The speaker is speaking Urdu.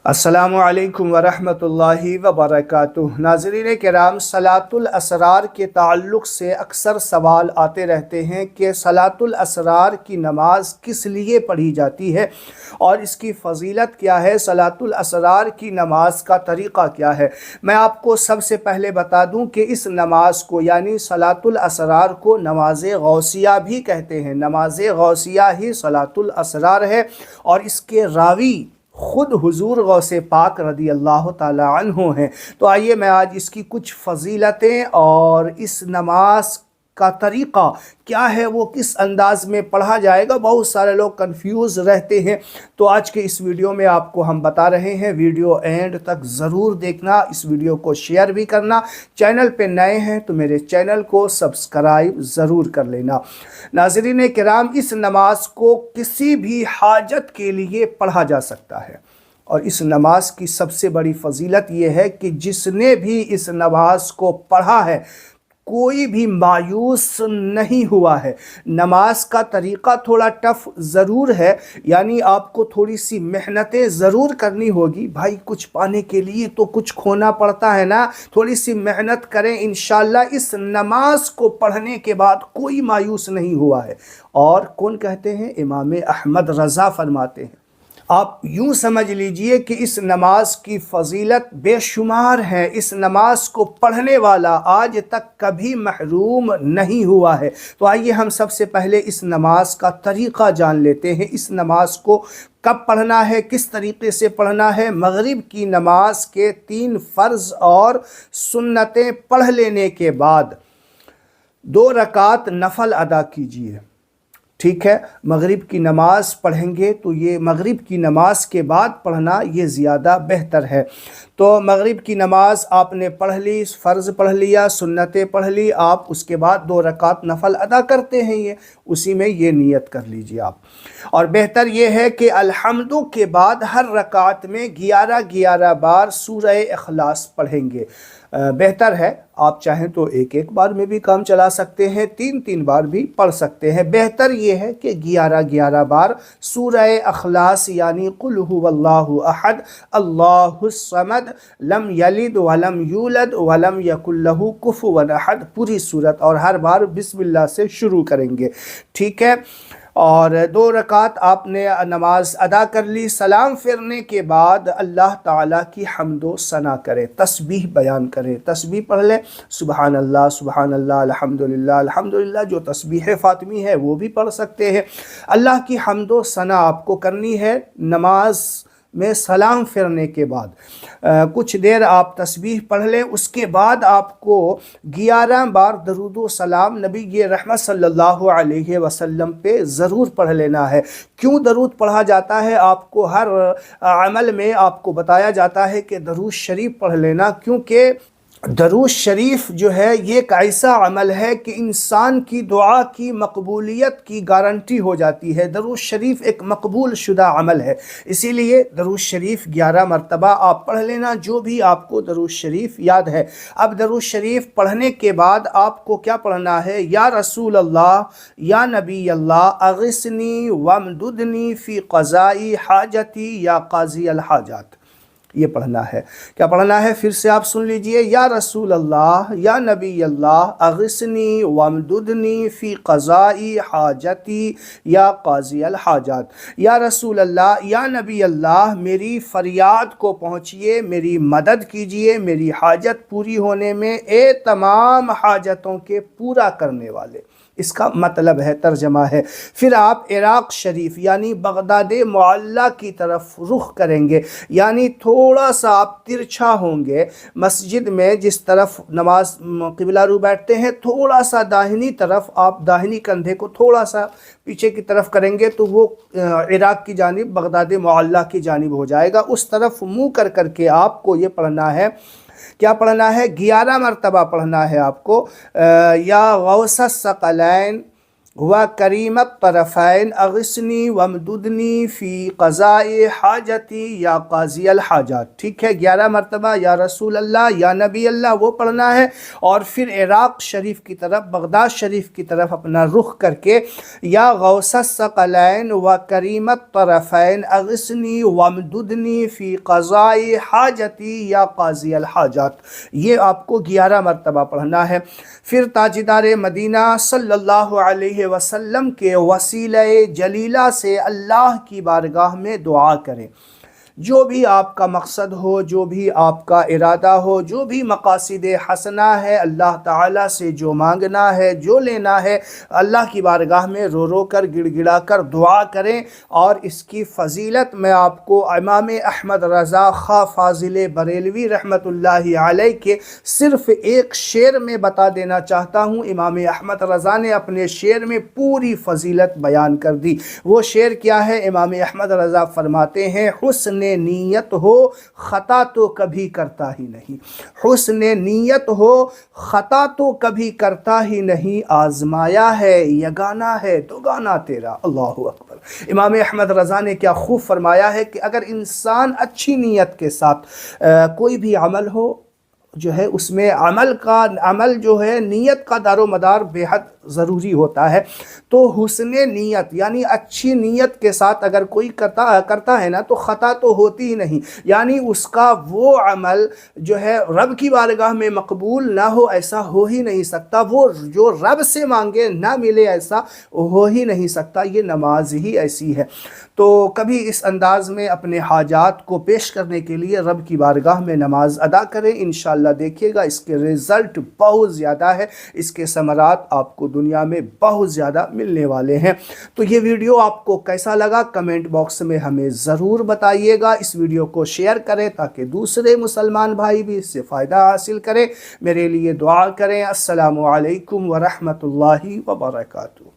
السلام علیکم ورحمۃ اللہ وبرکاتہ۔ ناظرین کرام، صلاۃ الاسرار کے تعلق سے اکثر سوال آتے رہتے ہیں کہ صلاۃ الاسرار کی نماز کس لیے پڑھی جاتی ہے اور اس کی فضیلت کیا ہے، صلاۃ الاسرار کی نماز کا طریقہ کیا ہے۔ میں آپ کو سب سے پہلے بتا دوں کہ اس نماز کو یعنی صلاۃ الاسرار کو نماز غوثیہ بھی کہتے ہیں۔ نماز غوثیہ ہی صلاۃ الاسرار ہے اور اس کے راوی خود حضور غوث پاک رضی اللہ تعالی عنہ ہیں۔ تو آئیے میں آج اس کی کچھ فضیلتیں اور اس نماز کا طریقہ کیا ہے، وہ کس انداز میں پڑھا جائے گا۔ بہت سارے لوگ کنفیوز رہتے ہیں، تو آج کے اس ویڈیو میں آپ کو ہم بتا رہے ہیں۔ ویڈیو اینڈ تک ضرور دیکھنا، اس ویڈیو کو شیئر بھی کرنا، چینل پہ نئے ہیں تو میرے چینل کو سبسکرائب ضرور کر لینا۔ ناظرین کرام، اس نماز کو کسی بھی حاجت کے لیے پڑھا جا سکتا ہے، اور اس نماز کی سب سے بڑی فضیلت یہ ہے کہ جس نے بھی اس نماز کو پڑھا ہے کوئی بھی مایوس نہیں ہوا ہے۔ نماز کا طریقہ تھوڑا ٹف ضرور ہے، یعنی آپ کو تھوڑی سی محنتیں ضرور کرنی ہوگی۔ بھائی کچھ پانے کے لیے تو کچھ کھونا پڑتا ہے نا، تھوڑی سی محنت کریں، انشاءاللہ اس نماز کو پڑھنے کے بعد کوئی مایوس نہیں ہوا ہے۔ اور کون کہتے ہیں؟ امام احمد رضا فرماتے ہیں۔ آپ یوں سمجھ لیجئے کہ اس نماز کی فضیلت بے شمار ہے۔ اس نماز کو پڑھنے والا آج تک کبھی محروم نہیں ہوا ہے۔ تو آئیے ہم سب سے پہلے اس نماز کا طریقہ جان لیتے ہیں۔ اس نماز کو کب پڑھنا ہے، کس طریقے سے پڑھنا ہے۔ مغرب کی نماز کے 3 فرض اور سنتیں پڑھ لینے کے بعد 2 رکعت نفل ادا کیجئے، ٹھیک ہے۔ مغرب کی نماز پڑھیں گے تو یہ مغرب کی نماز کے بعد پڑھنا یہ زیادہ بہتر ہے۔ تو مغرب کی نماز آپ نے پڑھ لی، فرض پڑھ لیا، سنتیں پڑھ لی، آپ اس کے بعد 2 رکعت نفل ادا کرتے ہیں، یہ اسی میں یہ نیت کر لیجئے آپ۔ اور بہتر یہ ہے کہ الحمد کے بعد ہر رکعت میں 11 بار سورہ اخلاص پڑھیں گے۔ بہتر ہے، آپ چاہیں تو ایک بار میں بھی کام چلا سکتے ہیں، 3 بار بھی پڑھ سکتے ہیں۔ بہتر یہ ہے کہ 11 بار سورہ اخلاص یعنی قل هو اللہ احد اللہ الصمد لم یلد ولم یولد ولم یکن لہ کفوا احد پوری صورت، اور ہر بار بسم اللہ سے شروع کریں گے، ٹھیک ہے۔ اور 2 رکعت آپ نے نماز ادا کر لی۔ سلام پھرنے کے بعد اللہ تعالیٰ کی حمد و ثنا کرے، تسبیح بیان کرے، تسبیح پڑھ لیں، سبحان اللہ الحمدللہ الحمدللہ، جو تسبیح فاطمی ہے وہ بھی پڑھ سکتے ہیں۔ اللہ کی حمد و ثنا آپ کو کرنی ہے نماز میں سلام پھرنے کے بعد۔ کچھ دیر آپ تسبیح پڑھ لیں، اس کے بعد آپ کو 11 بار درود و سلام نبی رحمت صلی اللہ علیہ وسلم پہ ضرور پڑھ لینا ہے۔ کیوں درود پڑھا جاتا ہے؟ آپ کو ہر عمل میں آپ کو بتایا جاتا ہے کہ درود شریف پڑھ لینا، کیونکہ درود شریف جو ہے یہ ایک ایسا عمل ہے کہ انسان کی دعا کی مقبولیت کی گارنٹی ہو جاتی ہے۔ درود شریف ایک مقبول شدہ عمل ہے، اسی لیے درود شریف 11 مرتبہ آپ پڑھ لینا، جو بھی آپ کو درود شریف یاد ہے۔ اب درود شریف پڑھنے کے بعد آپ کو کیا پڑھنا ہے؟ یا رسول اللہ، یا نبی اللہ، اغثنی وامددنی فی قضائی حاجتی یا قاضی الحاجات، یہ پڑھنا ہے۔ کیا پڑھنا ہے؟ پھر سے آپ سن لیجئے، یا رسول اللہ، یا نبی اللہ، اغثنی وامددنی فی قضائی حاجتی یا قاضی الحاجات۔ یا رسول اللہ، یا نبی اللہ، میری فریاد کو پہنچیے، میری مدد کیجئے میری حاجت پوری ہونے میں، اے تمام حاجتوں کے پورا کرنے والے۔ اس کا مطلب ہے، ترجمہ ہے، پھر آپ عراق شریف یعنی بغداد معلیٰ کی طرف رخ کریں گے، یعنی تھوڑا سا آپ ترچھا ہوں گے مسجد میں، جس طرف نماز قبلہ رو بیٹھتے ہیں، تھوڑا سا داہنی طرف آپ داہنی کندھے کو تھوڑا سا پیچھے کی طرف کریں گے تو وہ عراق کی جانب بغداد معلیٰ کی جانب ہو جائے گا۔ اس طرف منہ کر کے آپ کو یہ پڑھنا ہے، کیا پڑھنا ہے؟ 11 مرتبہ پڑھنا ہے آپ کو، یا غوث الثقلین وکریم الطرفین اغثنی وامددنی فی قضاء حاجتی یا قاضی الحاجات. ٹھیک ہے، 11 مرتبہ یا رسول اللہ یا نبی اللہ وہ پڑھنا ہے، اور پھر عراق شریف کی طرف، بغداد شریف کی طرف اپنا رخ کر کے یا غوث الثقلین وکریم الطرفین اغثنی وامددنی فی قضاء حاجتی یا قاضی الحاجات، یہ آپ کو 11 مرتبہ پڑھنا ہے. پھر تاجدار مدینہ صلی اللہ علیہ وسلم کے وسیلہ جلیلہ سے اللہ کی بارگاہ میں دعا کریں. جو بھی آپ کا مقصد ہو، جو بھی آپ کا ارادہ ہو، جو بھی مقاصد حسنہ ہے، اللہ تعالیٰ سے جو مانگنا ہے، جو لینا ہے، اللہ کی بارگاہ میں رو رو کر، گڑ گڑا کر دعا کریں. اور اس کی فضیلت میں آپ کو امام احمد رضا خاں فاضل بریلوی رحمۃ اللہ علیہ کے صرف ایک شعر میں بتا دینا چاہتا ہوں. امام احمد رضا نے اپنے شعر میں پوری فضیلت بیان کر دی. وہ شعر کیا ہے؟ امام احمد رضا فرماتے ہیں، حسن نیت ہو خطا تو کبھی کرتا ہی نہیں، حسن نیت ہو خطا تو کبھی کرتا ہی نہیں، آزمایا ہے یگانہ ہے دوگانہ تیرا. اللہ اکبر. امام احمد رضا نے کیا خوب فرمایا ہے کہ اگر انسان اچھی نیت کے ساتھ کوئی بھی عمل ہو جو ہے، اس میں عمل جو ہے نیت کا دار و مدار بے حد ضروری ہوتا ہے. تو حسن نیت یعنی اچھی نیت کے ساتھ اگر کوئی کرتا ہے نا تو خطا تو ہوتی ہی نہیں، یعنی اس کا وہ عمل جو ہے رب کی بارگاہ میں مقبول نہ ہو، ایسا ہو ہی نہیں سکتا. وہ جو رب سے مانگے نہ ملے، ایسا ہو ہی نہیں سکتا. یہ نماز ہی ایسی ہے. تو کبھی اس انداز میں اپنے حاجات کو پیش کرنے کے لیے رب کی بارگاہ میں نماز ادا کریں. انشاءاللہ دیکھیے گا اس کے رزلٹ بہت زیادہ ہے، اس کے ثمرات آپ کو دنیا میں بہت زیادہ ملنے والے ہیں. تو یہ ویڈیو آپ کو کیسا لگا کمنٹ باکس میں ہمیں ضرور بتائیے گا. اس ویڈیو کو شیئر کریں تاکہ دوسرے مسلمان بھائی بھی اس سے فائدہ حاصل کریں. میرے لیے دعا کریں. السلام علیکم ورحمۃ اللہ وبرکاتہ.